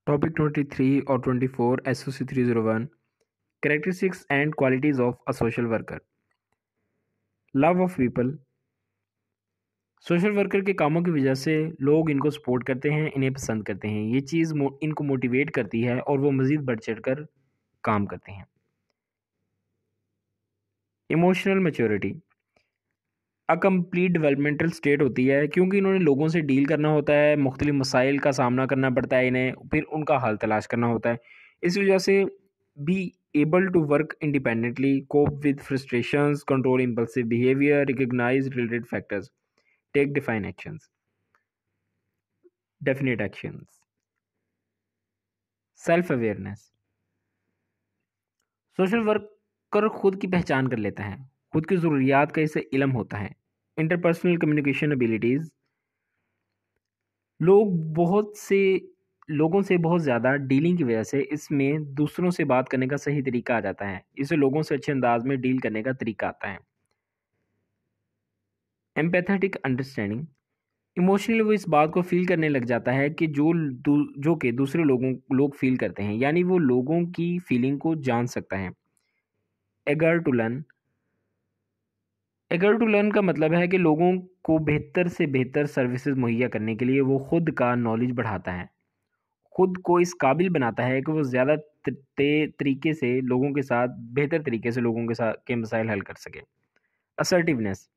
Topic 23 or 24 SOC 301 Characteristics and Qualities of a Social Worker. Love of People. Social worker के कामों की वजह से लोग इनको सपोर्ट करते हैं, इन्हें पसंद करते हैं। ये चीज़ इनको मोटिवेट करती है और वो मज़ीद बढ़ चढ़ कर काम करते हैं। Emotional maturity a complete developmental state होती है, क्योंकि इन्होंने लोगों से डील करना होता है, मुख्तलिफ मसाइल का सामना करना पड़ता है इन्हें, फिर उनका हल तलाश करना होता है। इस वजह से be able to work independently, cope with frustrations, control impulsive behaviour, recognise related factors, take definite actions. Self awareness. Social worker खुद की पहचान कर लेता है, खुद की ज़रूरियात का इसे इल्म होता है। इंटरपर्सनल कम्युनिकेशन एबिलिटीज़, लोगों से बहुत ज़्यादा डीलिंग की वजह से इसमें दूसरों से बात करने का सही तरीका आ जाता है, इसे लोगों से अच्छे अंदाज में डील करने का तरीका आता है। एम्पैथेटिक अंडरस्टैंडिंग, इमोशनली वो इस बात को फील करने लग जाता है कि जो कि दूसरे लोग फील करते हैं, यानी वो लोगों की फीलिंग को जान सकता है। Eager to learn, eager to learn का मतलब है कि लोगों को बेहतर से बेहतर सर्विसेज मुहैया करने के लिए वो खुद का नॉलेज बढ़ाता है, खुद को इस काबिल बनाता है कि वो ज़्यादा तरीके से लोगों के साथ बेहतर तरीके से लोगों के साथ के मसाइल हल कर सके। असर्टिवनेस,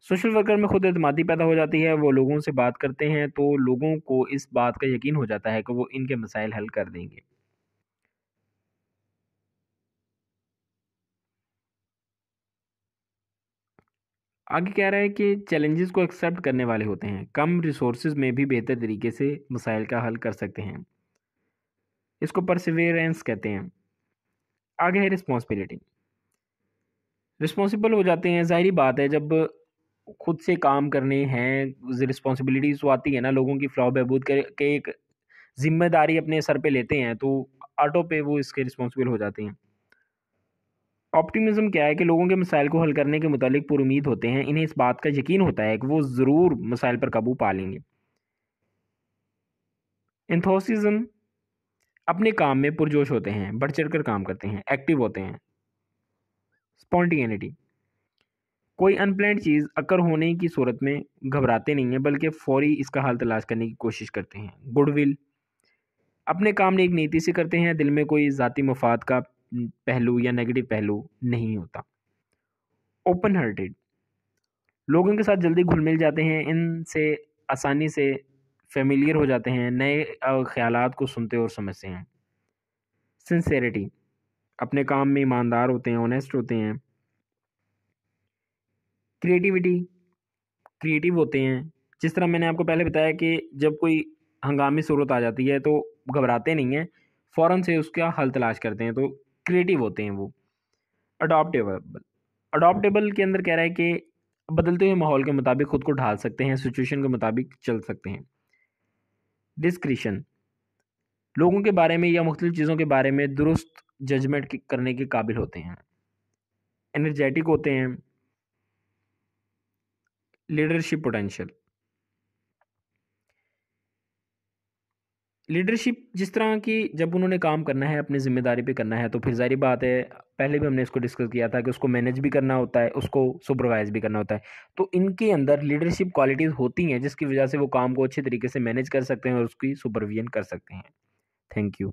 सोशल वर्कर में खुद एतमादी पैदा हो जाती है, वो लोगों से बात करते हैं तो लोगों को इस बात का यकीन हो जाता है कि वो इनके मसाइल हल कर देंगे। आगे कह रहा है कि चैलेंजेस को एक्सेप्ट करने वाले होते हैं, कम रिसोर्सेज में भी बेहतर तरीके से मसाइल का हल कर सकते हैं। इसको परसिवियरेंस कहते हैं। आगे है रिस्पॉन्सिबिलिटी। रिस्पॉन्सिबल हो जाते हैं, ज़ाहिरी बात है, जब खुद से काम करने हैं, रिस्पॉन्सिबिलिटीज़ तो आती है ना, लोगों की फ़लाह बहबूद के एक ज़िम्मेदारी अपने सर पे लेते हैं, तो ऑटो पे वो इसके रिस्पॉन्सिबल हो जाते हैं। ऑप्टिमिज्म क्या है कि लोगों के मसाइल को हल करने के मुतालिक पुरुमीद होते हैं, इन्हें इस बात का यकीन होता है कि वो ज़रूर मसाइल पर काबू पा लेंगे। एंथोसिज्म, अपने काम में पुरजोश होते हैं, बढ़ चढ़ कर काम करते हैं, एक्टिव होते हैं। स्पॉन्टेनिटी, कोई अनप्लान्ड चीज़ अकर होने की सूरत में घबराते नहीं हैं, बल्कि फौरी इसका हल तलाश करने की कोशिश करते हैं। गुडविल, अपने काम ने एक नीति से करते हैं, दिल में कोई ज़ाती मफाद का पहलू या नेगेटिव पहलू नहीं होता। ओपन हार्टेड, लोगों के साथ जल्दी घुल मिल जाते हैं, इनसे आसानी से फेमिलियर हो जाते हैं, नए ख्यालात को सुनते और समझते हैं। सिंसेरिटी, अपने काम में ईमानदार होते हैं, ऑनेस्ट होते हैं। क्रिएटिविटी, क्रिएटिव होते हैं, जिस तरह मैंने आपको पहले बताया कि जब कोई हंगामी सूरत आ जाती है तो घबराते नहीं हैं, फ़ौरन से उसका हल तलाश करते हैं, तो क्रिएटिव होते हैं वो। अडॉप्टेबल, अडॉप्टेबल के अंदर कह रहा है कि बदलते हुए माहौल के मुताबिक खुद को ढाल सकते हैं, सिचुएशन के मुताबिक चल सकते हैं। डिस्क्रिशन, लोगों के बारे में या मुख्तलिफ चीज़ों के बारे में दुरुस्त जजमेंट करने के काबिल होते हैं। एनर्जेटिक होते हैं। लीडरशिप पोटेंशियल, लीडरशिप जिस तरह की जब उन्होंने काम करना है, अपनी ज़िम्मेदारी पे करना है, तो फिर ज़ाहिर बात है, पहले भी हमने इसको डिस्कस किया था कि उसको मैनेज भी करना होता है, उसको सुपरवाइज़ भी करना होता है। तो इनके अंदर लीडरशिप क्वालिटीज़ होती हैं, जिसकी वजह से वो काम को अच्छे तरीके से मैनेज कर सकते हैं और उसकी सुपरविजन कर सकते हैं। Thank you.